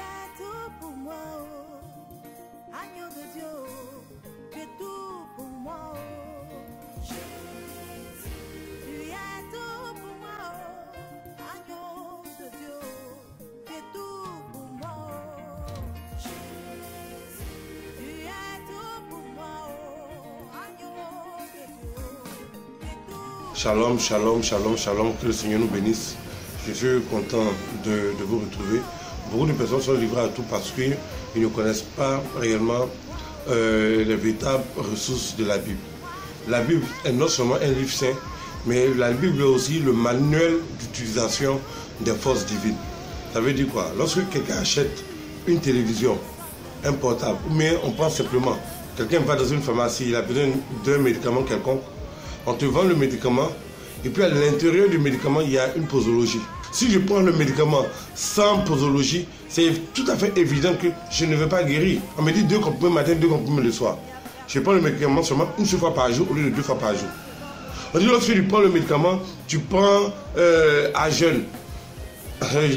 es tout pour moi, oh. Agneau de Dieu, oh. Tu es tout pour moi, oh. Jésus. Tu es tout pour moi, oh. Agneau de Dieu, oh. Tu es tout pour moi, oh. Jésus. Tu es tout pour moi, oh. Agneau de Dieu, oh. Tu es tout. Shalom, shalom, shalom, shalom, que le Seigneur nous bénisse. Je suis content de vous retrouver. Beaucoup de personnes sont livrées à tout parce qu'ils ne connaissent pas réellement les véritables ressources de la Bible. La Bible est non seulement un livre saint, mais la Bible est aussi le manuel d'utilisation des forces divines. Ça veut dire quoi? Lorsque quelqu'un achète une télévision, un portable, mais on pense simplement, quelqu'un va dans une pharmacie, il a besoin d'un médicament quelconque, on te vend le médicament, et puis à l'intérieur du médicament, il y a une posologie. Si je prends le médicament sans posologie, c'est tout à fait évident que je ne vais pas guérir. On me dit 2 comprimés le matin, 2 comprimés le soir. Je prends le médicament seulement une seule fois par jour au lieu de 2 fois par jour. On dit lorsque tu prends le médicament, tu prends à jeûne.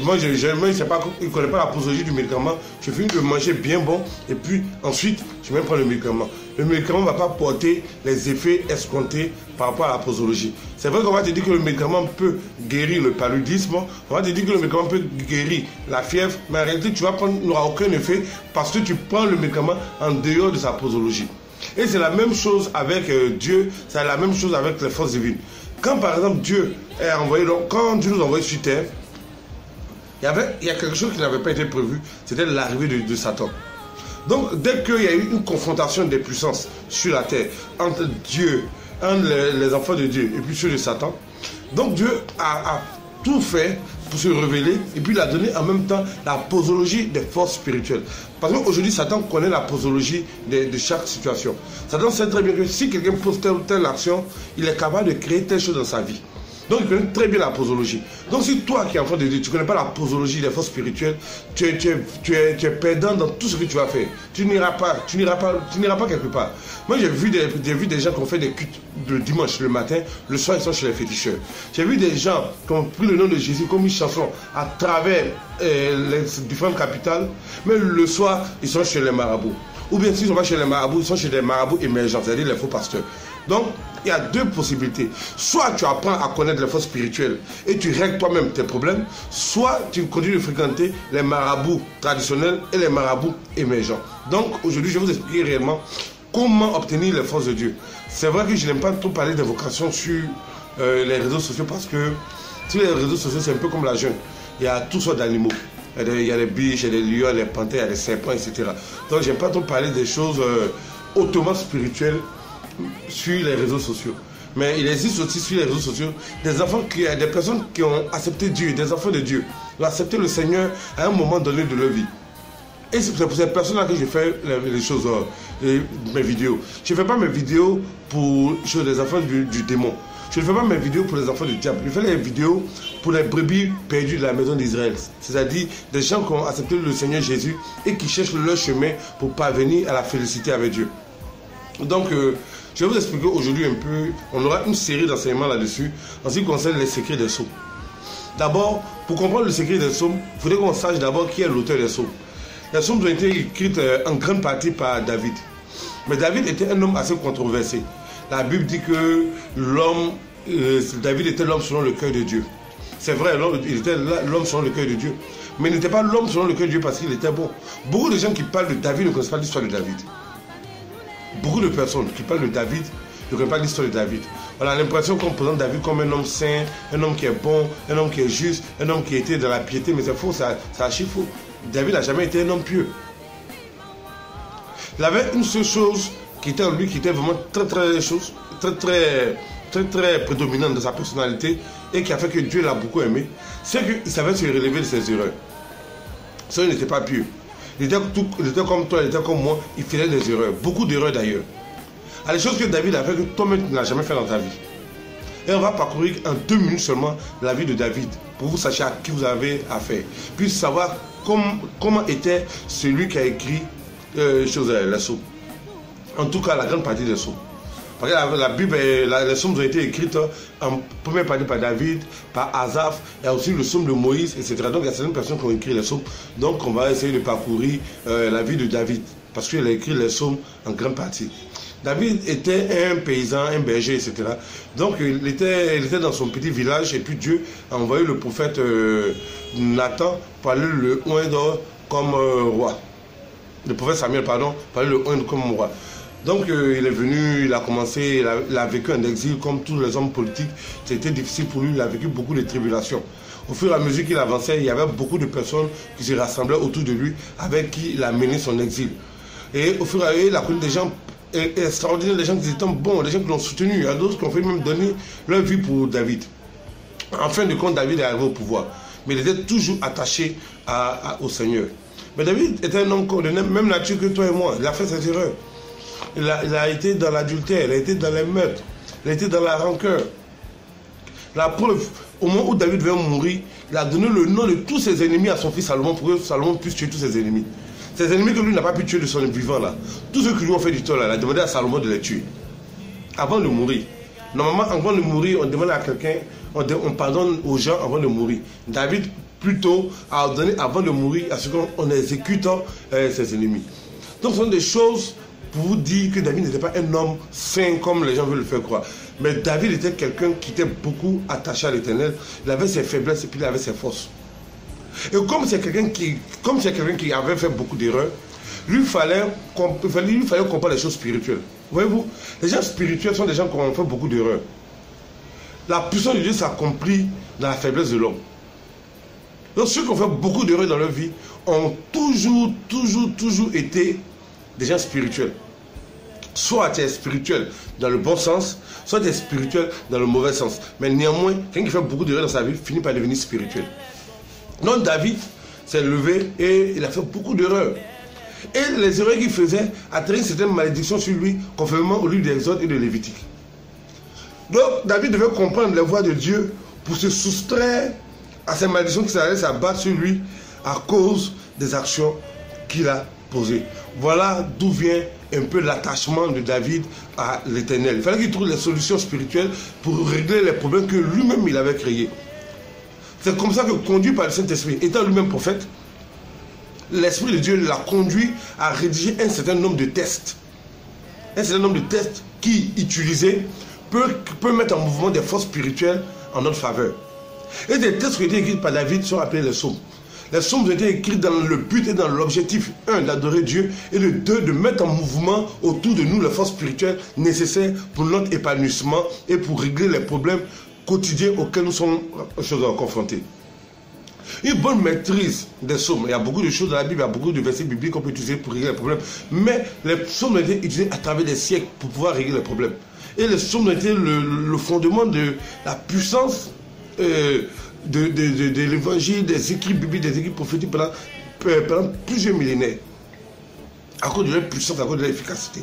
Moi, je ne connais pas la posologie du médicament. Je finis de manger bien bon et puis ensuite, je vais prendre le médicament. Le médicament ne va pas porter les effets escomptés par rapport à la posologie. C'est vrai qu'on va te dire que le médicament peut guérir le paludisme, on va te dire que le médicament peut guérir la fièvre, mais en réalité, tu n'auras aucun effet parce que tu prends le médicament en dehors de sa posologie. Et c'est la même chose avec Dieu, c'est la même chose avec les forces divines. Quand par exemple Dieu est envoyé, donc, quand Dieu nous envoie sur terre, il y a quelque chose qui n'avait pas été prévu, c'était l'arrivée de Satan. Donc, dès qu'il y a eu une confrontation des puissances sur la terre entre Dieu, entre les enfants de Dieu et puis ceux de Satan, donc Dieu a tout fait pour se révéler et puis il a donné en même temps la posologie des forces spirituelles. Parce qu'aujourd'hui, Satan connaît la posologie de chaque situation. Satan sait très bien que si quelqu'un pose telle ou telle action, il est capable de créer telle chose dans sa vie. Donc il connaît très bien la posologie. Donc si toi qui es enfant de Dieu, tu ne connais pas la posologie des forces spirituelles, tu es perdant dans tout ce que tu vas faire. Tu n'iras pas quelque part. Moi j'ai vu des gens qui ont fait des cultes le dimanche, le matin, le soir ils sont chez les féticheurs. J'ai vu des gens qui ont pris le nom de Jésus comme une chanson à travers les différentes capitales, mais le soir ils sont chez les marabouts. Ou bien s'ils ne sont pas chez les marabouts, ils sont chez des marabouts émergents, c'est-à-dire les faux pasteurs. Donc, il y a 2 possibilités. Soit tu apprends à connaître les forces spirituelles et tu règles toi-même tes problèmes, soit tu continues de fréquenter les marabouts traditionnels et les marabouts émergents. Donc, aujourd'hui, je vais vous expliquer réellement comment obtenir les forces de Dieu. C'est vrai que je n'aime pas trop parler d'invocation sur les réseaux sociaux parce que sur les réseaux sociaux, c'est un peu comme la jungle. Il y a toutes sortes d'animaux. Il y a les biches, il y a les lions, les panthères, il y a les serpents, etc. Donc, je n'aime pas trop parler des choses hautement spirituelles sur les réseaux sociaux. Mais il existe aussi sur les réseaux sociaux des personnes qui ont accepté Dieu, des enfants de Dieu, qui ont accepté le Seigneur à un moment donné de leur vie. Et c'est pour ces personnes-là que je fais les choses, mes vidéos. Je ne fais pas mes vidéos pour les enfants du démon. Je ne fais pas mes vidéos pour les enfants du diable. Je fais les vidéos pour les brebis perdues de la maison d'Israël. C'est-à-dire des gens qui ont accepté le Seigneur Jésus et qui cherchent leur chemin pour parvenir à la félicité avec Dieu. Donc, je vais vous expliquer aujourd'hui un peu, on aura une série d'enseignements là-dessus en ce qui concerne les secrets des psaumes. D'abord, pour comprendre le secret des psaumes, il faudrait qu'on sache d'abord qui est l'auteur des psaumes. Les psaumes ont été écrits en grande partie par David. Mais David était un homme assez controversé. La Bible dit que David était l'homme selon le cœur de Dieu. C'est vrai, il était l'homme selon le cœur de Dieu. Mais il n'était pas l'homme selon le cœur de Dieu parce qu'il était bon. Beaucoup de gens qui parlent de David ne connaissent pas l'histoire de David. Beaucoup de personnes qui parlent de David ne connaissent pas l'histoire de David. On a l'impression qu'on présente David comme un homme saint, un homme qui est bon, un homme qui est juste, un homme qui était dans la piété, mais c'est faux, c'est archi faux. David n'a jamais été un homme pieux. Il avait une seule chose qui était en lui, qui était vraiment très prédominante dans sa personnalité et qui a fait que Dieu l'a beaucoup aimé, c'est qu'il savait se relever de ses erreurs. Ça, il n'était pas pieux. Il était comme toi, il était comme moi, il faisait des erreurs, beaucoup d'erreurs d'ailleurs. À les choses que David a fait que toi-même tu n'as jamais fait dans ta vie. Et on va parcourir en 2 minutes seulement la vie de David pour vous sachiez à qui vous avez affaire. Puis savoir comment était celui qui a écrit les psaumes. En tout cas, la grande partie des psaumes. Parce que la Bible, les psaumes ont été écrites en première partie par David, par Asaph, il y a aussi le psaume de Moïse, etc. Donc il y a certaines personnes qui ont écrit les psaumes. Donc on va essayer de parcourir la vie de David, parce qu'il a écrit les psaumes en grande partie. David était un paysan, un berger, etc. Donc il était dans son petit village et puis Dieu a envoyé le prophète Nathan pour aller le oindre comme roi. Le prophète Samuel, pardon, pour aller le oindre comme roi. Donc il est venu, il a commencé, il a vécu en exil comme tous les hommes politiques. C'était difficile pour lui, il a vécu beaucoup de tribulations. Au fur et à mesure qu'il avançait, il y avait beaucoup de personnes qui se rassemblaient autour de lui, avec qui il a mené son exil. Et au fur et à mesure, il a connu des gens extraordinaires, des gens qui étaient bons, des gens qui l'ont soutenu. Il y a d'autres qui ont fait même donner leur vie pour David. En fin de compte, David est arrivé au pouvoir. Mais il était toujours attaché au Seigneur. Mais David était un homme de même nature que toi et moi. Il a fait ses erreurs. Il a été dans l'adultère, il a été dans les meurtres, il a été dans la rancœur. La preuve, au moment où David devait mourir, il a donné le nom de tous ses ennemis à son fils Salomon pour que Salomon puisse tuer tous ses ennemis. Ses ennemis que lui n'a pas pu tuer de son vivant là. Tous ceux qui lui ont fait du tort là, il a demandé à Salomon de les tuer. Avant de mourir. Normalement, avant de mourir, on demande à quelqu'un, on pardonne aux gens avant de mourir. David, plutôt, a ordonné avant de mourir à ce qu'on exécute ses ennemis. Donc ce sont des choses pour vous dire que David n'était pas un homme saint comme les gens veulent le faire croire. Mais David était quelqu'un qui était beaucoup attaché à l'Éternel. Il avait ses faiblesses et puis il avait ses forces. Et comme c'est quelqu'un qui avait fait beaucoup d'erreurs, lui fallait comprendre les choses spirituelles. Voyez-vous, les gens spirituels sont des gens qui ont fait beaucoup d'erreurs. La puissance de Dieu s'accomplit dans la faiblesse de l'homme. Donc ceux qui ont fait beaucoup d'erreurs dans leur vie ont toujours été des gens spirituels. Soit tu es spirituel dans le bon sens, soit tu es spirituel dans le mauvais sens. Mais néanmoins, quelqu'un qui fait beaucoup d'erreurs dans sa vie finit par devenir spirituel. Donc David s'est levé et il a fait beaucoup d'erreurs. Et les erreurs qu'il faisait atteignaient certaines malédictions sur lui, conformément au livre d'Exode et de Lévitique. Donc David devait comprendre les voies de Dieu pour se soustraire à ces malédictions qui allaient s'abattre sur lui à cause des actions qu'il a posées. Voilà d'où vient un peu l'attachement de David à l'Éternel. Il fallait qu'il trouve les solutions spirituelles pour régler les problèmes que lui-même il avait créés. C'est comme ça que, conduit par le Saint-Esprit, étant lui-même prophète, l'Esprit de Dieu l'a conduit à rédiger un certain nombre de tests. Un certain nombre de tests qui, utilisés, peut mettre en mouvement des forces spirituelles en notre faveur. Et des tests qui ont été écrits par David sont appelés les psaumes. Les psaumes ont été écrits dans le but et dans l'objectif, 1, d'adorer Dieu, et le 2, de mettre en mouvement autour de nous les forces spirituelles nécessaires pour notre épanouissement et pour régler les problèmes quotidiens auxquels nous sommes confrontés. Une bonne maîtrise des psaumes. Il y a beaucoup de choses dans la Bible, il y a beaucoup de versets bibliques qu'on peut utiliser pour régler les problèmes. Mais les psaumes ont été utilisés à travers des siècles pour pouvoir régler les problèmes. Et les psaumes ont été le fondement de la puissance de l'évangile, des écrits bibliques, des écrits prophétiques pendant plusieurs millénaires. À cause de leur puissance, à cause de leur efficacité.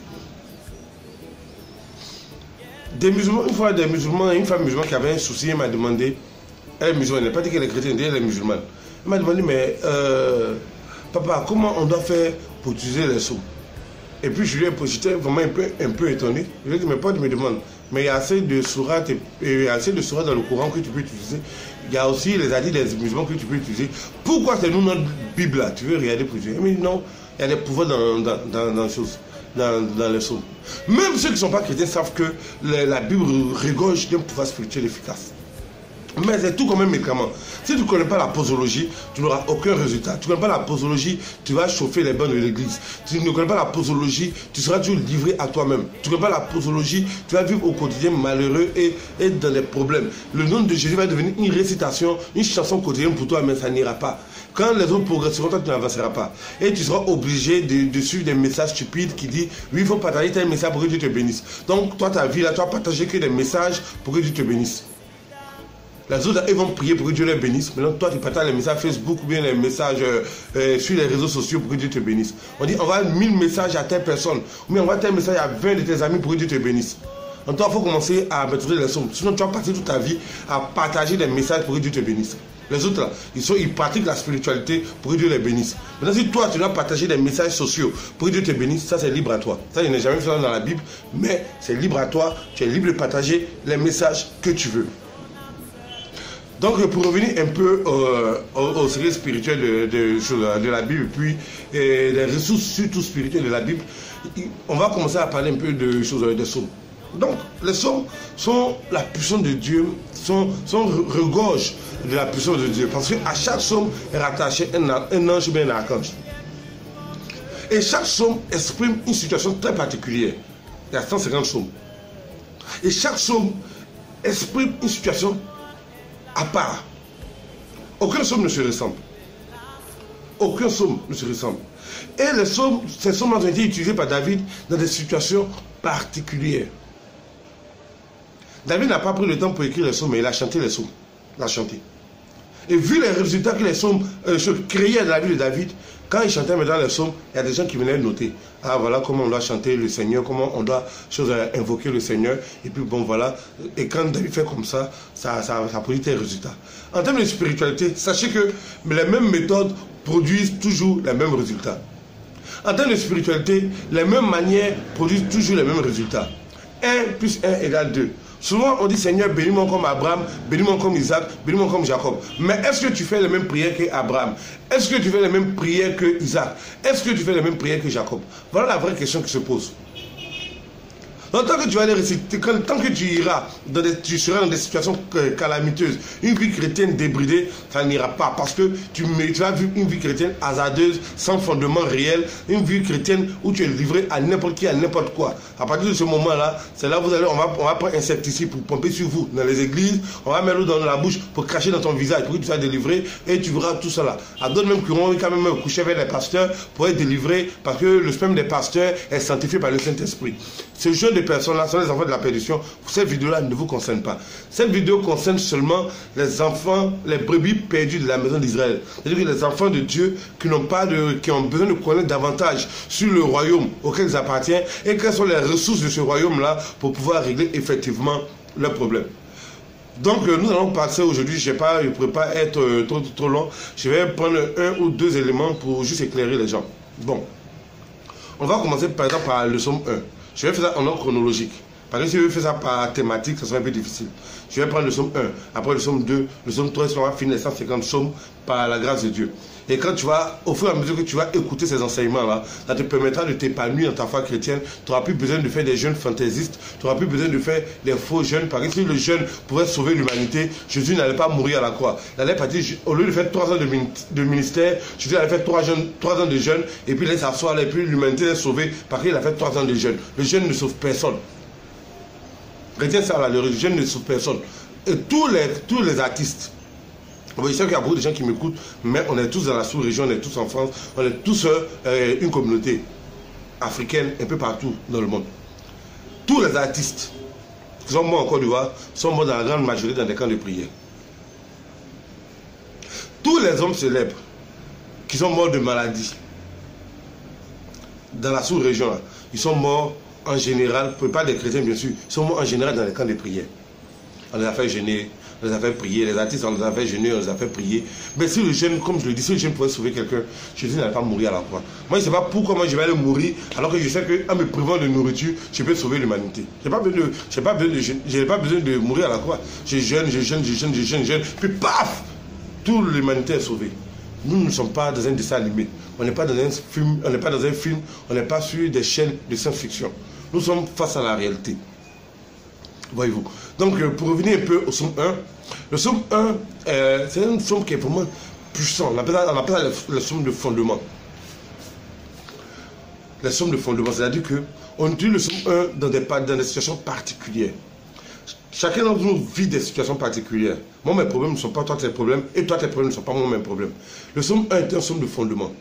Des musulmans, une fois une femme musulmane qui avait un souci, elle m'a demandé, elle est musulmane, elle n'a pas dit qu'elle est chrétienne, elle est musulmane. Elle m'a demandé, mais papa, comment on doit faire pour utiliser les psaumes? Et puis je lui ai posé, j'étais vraiment un peu étonné. Je lui ai dit, mais pas de me demander. Mais il y a assez de sourates dans le Coran que tu peux utiliser. Il y a aussi les hadiths des musulmans que tu peux utiliser. Pourquoi c'est nous notre Bible là? Tu veux regarder pour utiliser? Mais non, il y a des pouvoirs dans les choses. Dans les psaumes. Même ceux qui ne sont pas chrétiens savent que la Bible regorge d'un pouvoir spirituel efficace. Mais c'est tout comme un médicament. Si tu ne connais pas la posologie, tu n'auras aucun résultat. Tu ne connais pas la posologie, tu vas chauffer les bains de l'église. Tu ne connais pas la posologie, tu seras toujours livré à toi-même. Tu ne connais pas la posologie, tu vas vivre au quotidien malheureux et dans des problèmes. Le nom de Jésus va devenir une récitation, une chanson quotidienne pour toi, mais ça n'ira pas. Quand les autres progresseront, toi tu n'avanceras pas. Et tu seras obligé de suivre des messages stupides qui disent oui, il faut partager tel message pour que Dieu te bénisse. Donc toi, ta vie là, tu vas partager que des messages pour que Dieu te bénisse. Les autres, ils vont prier pour que Dieu les bénisse. Maintenant, toi, tu partages les messages Facebook ou bien les messages sur les réseaux sociaux pour que Dieu te bénisse. On dit, envoie 1000 messages à telle personne. Ou bien envoie tel message à 20 de tes amis pour que Dieu te bénisse. Donc, toi, il faut commencer à maîtriser les sommes. Sinon, tu vas passer toute ta vie à partager des messages pour que Dieu te bénisse. Les autres là, ils pratiquent la spiritualité pour que Dieu les bénisse. Maintenant, si toi tu dois partager des messages sociaux pour que Dieu te bénisse, ça c'est libre à toi. Ça, je n'ai jamais fait ça dans la Bible, mais c'est libre à toi. Tu es libre de partager les messages que tu veux. Donc, pour revenir un peu au secret spirituel de la Bible, puis les ressources surtout spirituelles de la Bible, on va commencer à parler un peu des psaumes. Donc, les psaumes sont la puissance de Dieu, sont regorges de la puissance de Dieu. Parce qu'à chaque psaume est rattaché un ange ou bien un archange. Et chaque psaume exprime une situation très particulière. Il y a 150 psaumes. Et chaque psaume exprime une situation à part. Aucun psaume ne se ressemble. Aucun psaume ne se ressemble. Et ces psaumes ont été utilisés par David dans des situations particulières. David n'a pas pris le temps pour écrire les psaumes, mais il a chanté les psaumes. Il a chanté. Et vu les résultats que les psaumes créaient dans la vie de David, quand il chantait maintenant les psaumes, il y a des gens qui venaient noter. Ah voilà comment on doit chanter le Seigneur, comment on doit invoquer le Seigneur. Et puis bon voilà. Et quand David fait comme ça, ça produit des résultats. En termes de spiritualité, sachez que les mêmes méthodes produisent toujours les mêmes résultats. En termes de spiritualité, les mêmes manières produisent toujours les mêmes résultats. 1 plus 1 égale 2. Souvent, on dit Seigneur, bénis-moi comme Abraham, bénis-moi comme Isaac, bénis-moi comme Jacob. Mais est-ce que tu fais les mêmes prières qu'Abraham? Est-ce que tu fais les mêmes prières que Isaac? Est-ce que tu fais les mêmes prières que Jacob? Voilà la vraie question qui se pose. Donc, tant que tu vas les réciter, tant que tu iras, tu seras dans des situations calamiteuses, une vie chrétienne débridée, ça n'ira pas. Parce que tu vas vivre une vie chrétienne hasardeuse, sans fondement réel, une vie chrétienne où tu es livré à n'importe qui, à n'importe quoi. À partir de ce moment-là, c'est là où on va prendre un insecticide pour pomper sur vous dans les églises, on va mettre l'eau dans la bouche pour cracher dans ton visage, pour que tu sois délivré, et tu verras tout ça là. À d'autres même qui vont quand même coucher avec les pasteurs pour être délivrés, parce que le sperme des pasteurs est sanctifié par le Saint-Esprit. Ce genre de personnes-là sont les enfants de la perdition. Cette vidéo-là ne vous concerne pas. Cette vidéo concerne seulement les enfants, les brebis perdus de la maison d'Israël. C'est-à-dire que les enfants de Dieu qui ont besoin de connaître davantage sur le royaume auquel ils appartiennent et quelles sont les ressources de ce royaume-là pour pouvoir régler effectivement leurs problèmes. Donc nous allons passer aujourd'hui, je ne pourrais pas être trop long, je vais prendre un ou deux éléments pour juste éclairer les gens. Bon, on va commencer par exemple par le psaume 1. Je vais faire ça en ordre chronologique. Parce que si je veux faire ça par thématique, ça sera un peu difficile. Je vais prendre le psaume 1, après le psaume 2, le psaume 3, on va finir les 150 psaumes par la grâce de Dieu. Et quand tu vas, au fur et à mesure que tu vas écouter ces enseignements-là, ça te permettra de t'épanouir dans ta foi chrétienne. Tu n'auras plus besoin de faire des jeûnes fantaisistes, tu n'auras plus besoin de faire des faux jeûnes. Parce que si le jeûne pouvait sauver l'humanité, Jésus n'allait pas mourir à la croix. Il allait partir, au lieu de faire 3 ans de ministère, Jésus allait faire 3 ans de jeûne, et puis il allait s'asseoir, et puis l'humanité est sauvée parce qu'il a fait 3 ans de jeûne. Le jeûne ne sauve personne. Retiens ça là, le jeûne ne sauve personne. Et tous les artistes, je sais qu'il y a beaucoup de gens qui m'écoutent, mais on est tous dans la sous-région, on est tous en France, on est tous une communauté africaine un peu partout dans le monde. Tous les artistes qui sont morts en Côte d'Ivoire sont morts dans la grande majorité dans des camps de prière. Tous les hommes célèbres qui sont morts de maladie dans la sous-région, ils sont morts en général, pas des chrétiens bien sûr, ils sont morts en général dans les camps de prière. On les a fait jeûner, on les a fait prier, les artistes on les a fait jeûner, on les a fait prier. Mais si le jeûne, comme je le dis, si le jeûne pouvait sauver quelqu'un, Jésus n'allait pas mourir à la croix. Moi je ne sais pas pourquoi moi je vais aller mourir alors que je sais qu'en me privant de nourriture, je peux sauver l'humanité. Je n'ai pas besoin de mourir à la croix. Je jeûne, puis paf, toute l'humanité est sauvée. Nous ne sommes pas dans un dessin animé, on n'est pas dans un film, on n'est pas sur des chaînes de science-fiction. Nous sommes face à la réalité. Voyez-vous. Donc, pour revenir un peu au psaume 1, le psaume 1, c'est un psaume qui est vraiment puissant. On appelle ça le psaume de fondement. Le psaume de fondement, c'est-à-dire qu'on utilise le psaume 1 dans des situations particulières. Chacun d'entre nous vit des situations particulières. Moi, mes problèmes ne sont pas toi tes problèmes, et toi tes problèmes ne sont pas moi mes problèmes. Le psaume 1 est un psaume de fondement.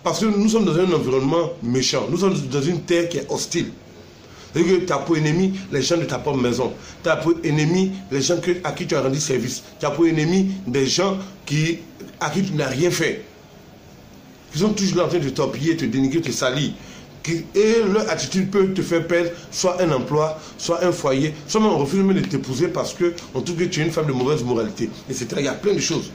Parce que nous sommes dans un environnement méchant. Nous sommes dans une terre qui est hostile. C'est-à-dire que tu as pour ennemi les gens de ta propre maison. Tu as pour ennemi les gens à qui tu as rendu service. Tu as pour ennemi des gens à qui tu n'as rien fait. Ils sont toujours là en train de t'appuyer, te dénigrer, te salir. Et leur attitude peut te faire perdre soit un emploi, soit un foyer, soit même on refuse même de t'épouser parce qu'on trouve que tu es une femme de mauvaise moralité, etc. Il y a plein de choses.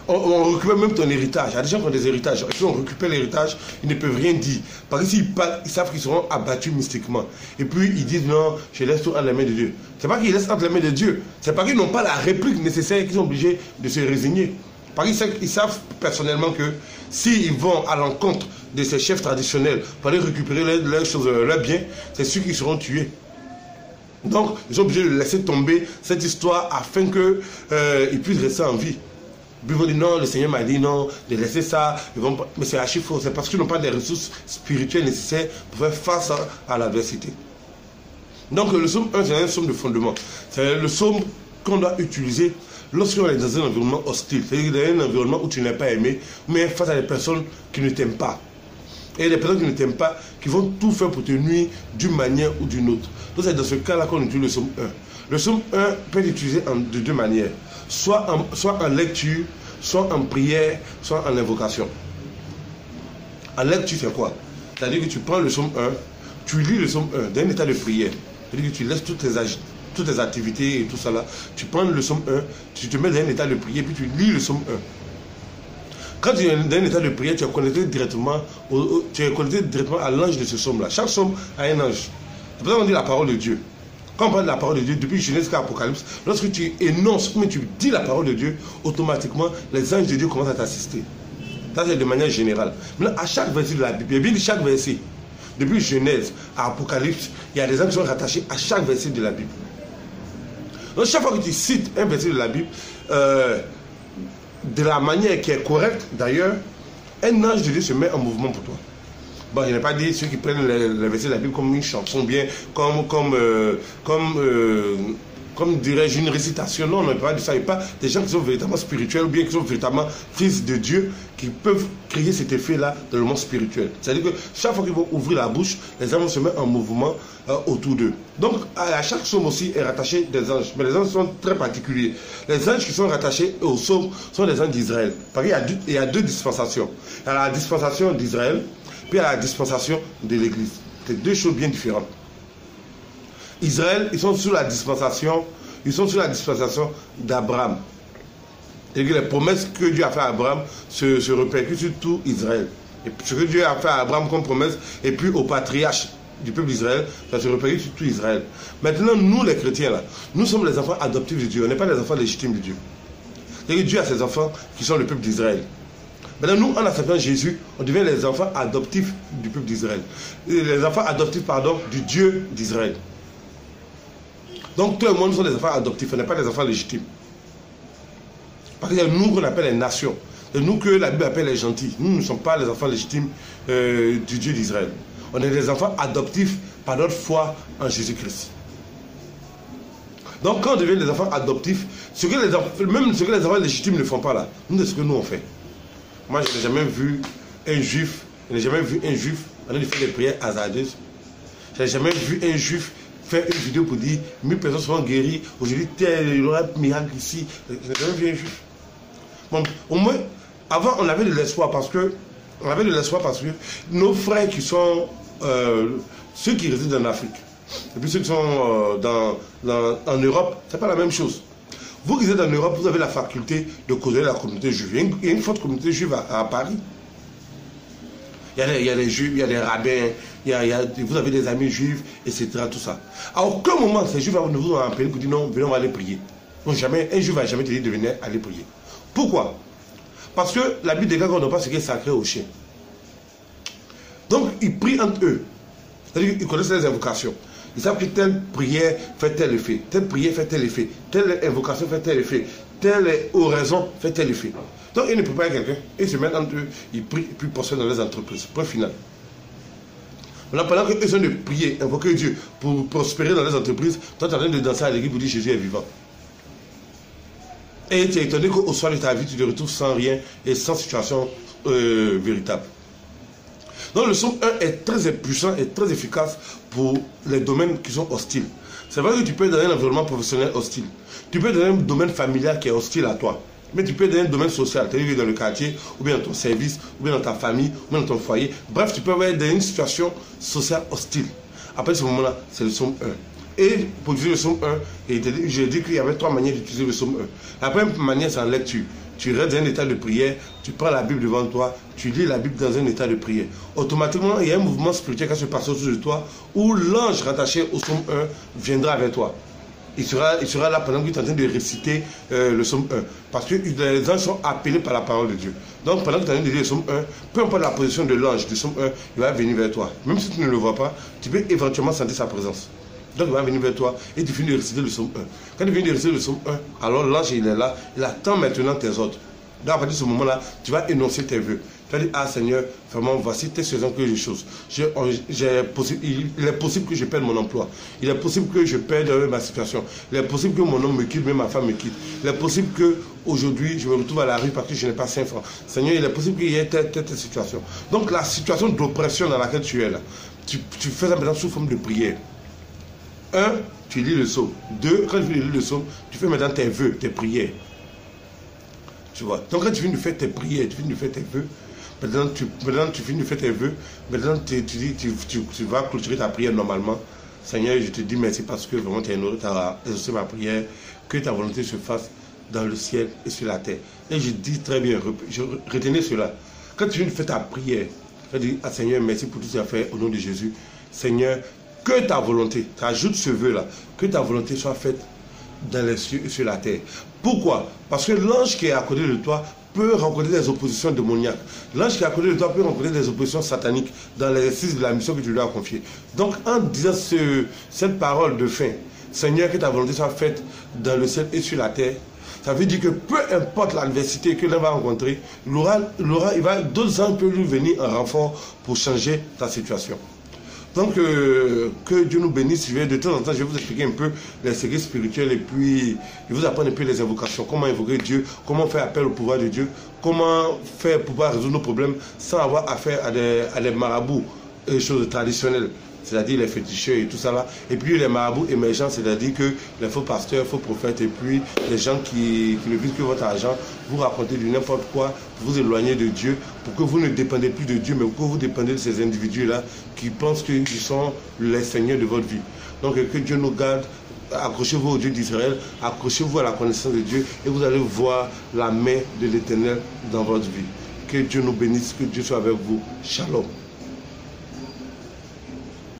On récupère même ton héritage. Il y a des gens qui ont des héritages. Si on récupère l'héritage, ils ne peuvent rien dire. Parce que s'ils parlent, ils savent qu'ils seront abattus mystiquement. Et puis ils disent non, je laisse tout entre les mains de Dieu. C'est pas qu'ils laissent entre les mains de Dieu. C'est pas qu'ils n'ont pas la réplique nécessaire qu'ils sont obligés de se résigner. Parce qu'ils savent personnellement que s'ils vont à l'encontre de ces chefs traditionnels pour aller récupérer leurs choses, leurs biens, c'est sûr qu'ils seront tués. Donc ils sont obligés de laisser tomber cette histoire afin qu'ils puissent rester en vie. Ils vont dire non, le Seigneur m'a dit non, de laisser ça. Mais c'est archi faux. C'est parce qu'ils n'ont pas les ressources spirituelles nécessaires pour faire face à l'adversité. Donc le psaume 1, c'est un psaume de fondement. C'est le psaume qu'on doit utiliser lorsqu'on est dans un environnement hostile. C'est-à-dire dans un environnement où tu n'es pas aimé, mais face à des personnes qui ne t'aiment pas. Et les personnes qui ne t'aiment pas, qui vont tout faire pour te nuire d'une manière ou d'une autre. Donc c'est dans ce cas-là qu'on utilise le psaume 1. Le psaume 1 peut être utilisé de deux manières. Soit en lecture, soit en prière, soit en invocation. En lecture, c'est quoi? C'est-à-dire que tu prends le psaume 1, tu lis le psaume 1 dans un état de prière. C'est-à-dire que tu laisses toutes tes activités et tout ça là. Tu prends le psaume 1, tu te mets dans un état de prière, puis tu lis le psaume 1. Quand tu es dans un état de prière, tu es connecté directement à l'ange de ce psaume-là. Chaque psaume a un ange. C'est pour ça qu'on dit la parole de Dieu. Quand on parle de la parole de Dieu, depuis Genèse jusqu'à Apocalypse, lorsque tu énonces, mais tu dis la parole de Dieu, automatiquement, les anges de Dieu commencent à t'assister. Ça, c'est de manière générale. Maintenant, à chaque verset de la Bible, il y a bien chaque verset, depuis Genèse à Apocalypse, il y a des anges qui sont rattachés à chaque verset de la Bible. Donc, chaque fois que tu cites un verset de la Bible, de la manière qui est correcte, d'ailleurs, un ange de Dieu se met en mouvement pour toi. Bon, je n'ai pas dit ceux qui prennent les versets de la Bible comme une chanson, bien, comme dirais-je, une récitation. Non, on ne peut pas dire ça. Il n'y a pas des gens qui sont véritablement spirituels ou bien qui sont véritablement fils de Dieu qui peuvent créer cet effet-là dans le monde spirituel. C'est-à-dire que chaque fois qu'ils vont ouvrir la bouche, les anges se mettent en mouvement autour d'eux. Donc, à chaque psaume aussi est rattaché des anges. Mais les anges sont très particuliers. Les anges qui sont rattachés au psaume sont les anges d'Israël. Parce qu'il y a deux dispensations. Il y a la dispensation d'Israël, puis à la dispensation de l'Église. C'est deux choses bien différentes. Israël, ils sont sous la dispensation d'Abraham. Et que les promesses que Dieu a fait à Abraham se répercutent sur tout Israël. Et ce que Dieu a fait à Abraham comme promesse, et puis au patriarche du peuple d'Israël, ça se répercute sur tout Israël. Maintenant, nous les chrétiens, là, nous sommes les enfants adoptifs de Dieu. On n'est pas les enfants légitimes de Dieu. C'est-à-dire que Dieu a ses enfants qui sont le peuple d'Israël. Maintenant, nous, en acceptant Jésus, on devient les enfants adoptifs du peuple d'Israël. Les enfants adoptifs, pardon, du Dieu d'Israël. Donc, tout le monde sont des enfants adoptifs, on n'est pas des enfants légitimes. Parce qu'il y a nous qu'on appelle les nations. C'est nous que la Bible appelle les gentils. Nous ne sommes pas les enfants légitimes du Dieu d'Israël. On est des enfants adoptifs par notre foi en Jésus-Christ. Donc, quand on devient des enfants adoptifs, même ce que les enfants légitimes ne font pas là, nous, c'est ce que nous on fait. Moi, je n'ai jamais vu un juif en train de faire des prières hasardeuses. Je n'ai jamais vu un juif faire une vidéo pour dire 1000 personnes seront guéries, aujourd'hui il y aura un miracle ici. Je n'ai jamais vu un juif. Bon, au moins, avant on avait de l'espoir parce que nos frères qui sont ceux qui résident en Afrique, et puis ceux qui sont en Europe, c'est pas la même chose. Vous qui êtes en Europe, vous avez la faculté de causer la communauté juive. Il y a une forte communauté juive à Paris. Il y a des juifs, il y a des rabbins, vous avez des amis juifs, etc. Tout ça. À aucun moment, ces juifs ne vous ont appelé pour dire non, venez, on va aller prier. Donc jamais, un juif ne va jamais te dire de venir aller prier. Pourquoi? Parce que la Bible déclare qu'on n'a pas ce qui est sacré aux chiens. Donc, ils prient entre eux. C'est-à-dire qu'ils connaissent les invocations. Ils savent que telle prière fait tel effet, telle prière fait tel effet, telle invocation fait tel effet, telle oraison fait tel effet. Donc ils ne préparent quelqu'un, ils se mettent entre eux, ils prient, puis prospèrent dans les entreprises. Point final. Maintenant, pendant qu'eux sont de prier, invoquer Dieu pour prospérer dans les entreprises, toi tu es en train de danser à l'église pour dire Jésus est vivant. Et tu es étonné qu'au soir de ta vie, tu te retrouves sans rien et sans situation véritable. Donc le psaume 1 est très puissant et très efficace pour les domaines qui sont hostiles. C'est vrai que tu peux être dans un environnement professionnel hostile. Tu peux être dans un domaine familial qui est hostile à toi. Mais tu peux être dans un domaine social, c'est-à-dire dans le quartier, ou bien dans ton service, ou bien dans ta famille, ou bien dans ton foyer. Bref, tu peux être dans une situation sociale hostile. Après ce moment-là, c'est le psaume 1. Et pour utiliser le psaume 1, j'ai dit qu'il y avait 3 manières d'utiliser le psaume 1. La première manière, c'est en lecture. Tu restes dans un état de prière, tu prends la Bible devant toi, tu lis la Bible dans un état de prière. Automatiquement, il y a un mouvement spirituel qui se passe autour de toi où l'ange rattaché au psaume 1 viendra avec toi. Il sera là pendant que tu es en train de réciter le psaume 1. Parce que les anges sont appelés par la parole de Dieu. Donc pendant que tu es en train de lire le psaume 1, peu importe la position de l'ange du psaume 1, il va venir vers toi. Même si tu ne le vois pas, tu peux éventuellement sentir sa présence. Donc il va venir vers toi et tu finis de réciter le psaume 1. Quand tu finis de réciter le psaume 1, alors l'ange il est là, il attend maintenant tes ordres. Donc à partir de ce moment-là, tu vas énoncer tes vœux. Tu vas dire, ah Seigneur, vraiment, voici tes saisons que j'ai choses. Il est possible que je perde mon emploi. Il est possible que je perde ma situation. Il est possible que mon homme me quitte, même ma femme me quitte. Il est possible qu'aujourd'hui, je me retrouve à la rue parce que je n'ai pas 5 francs. Seigneur, il est possible qu'il y ait telle situation. Donc la situation d'oppression dans laquelle tu es là, tu fais ça maintenant sous forme de prière. 1, tu lis le psaume. 2, quand tu lis le psaume, tu fais maintenant tes vœux, tes prières. Tu vois. Donc quand tu finis de faire tes prières, tu finis de faire tes vœux, maintenant tu finis de faire tes vœux, maintenant tu vas clôturer ta prière normalement. Seigneur, je te dis merci parce que vraiment tu as exaucé ma prière, que ta volonté se fasse dans le ciel et sur la terre. Et je dis très bien, retenez cela. Quand tu finis de faire ta prière, tu dis, ah Seigneur, merci pour tout ce que tu as fait au nom de Jésus. Seigneur, que ta volonté, tu ajoutes ce vœu-là, que ta volonté soit faite dans les cieux et sur la terre. Pourquoi? Parce que l'ange qui est à côté de toi peut rencontrer des oppositions démoniaques. L'ange qui est à côté de toi peut rencontrer des oppositions sataniques dans l'exercice de la mission que tu lui as confiée. Donc en disant cette parole de fin, Seigneur, que ta volonté soit faite dans le ciel et sur la terre, ça veut dire que peu importe l'adversité que l'un va rencontrer, d'autres anges peuvent lui venir en renfort pour changer ta situation. Donc, que Dieu nous bénisse. De temps en temps, je vais vous expliquer un peu les secrets spirituels et puis je vais vous apprendre un peu les invocations. Comment invoquer Dieu, comment faire appel au pouvoir de Dieu, comment faire pour pouvoir résoudre nos problèmes sans avoir affaire à des marabouts et choses traditionnelles. C'est-à-dire les féticheurs et tout ça là. Et puis les marabouts émergents, c'est-à-dire que les faux pasteurs, faux prophètes et puis les gens qui ne visent que votre argent, vous racontez du n'importe quoi pour vous éloigner de Dieu, pour que vous ne dépendez plus de Dieu, mais que vous dépendez de ces individus-là qui pensent qu'ils sont les seigneurs de votre vie. Donc que Dieu nous garde. Accrochez-vous au Dieu d'Israël, accrochez-vous à la connaissance de Dieu et vous allez voir la main de l'Éternel dans votre vie. Que Dieu nous bénisse, que Dieu soit avec vous. Shalom.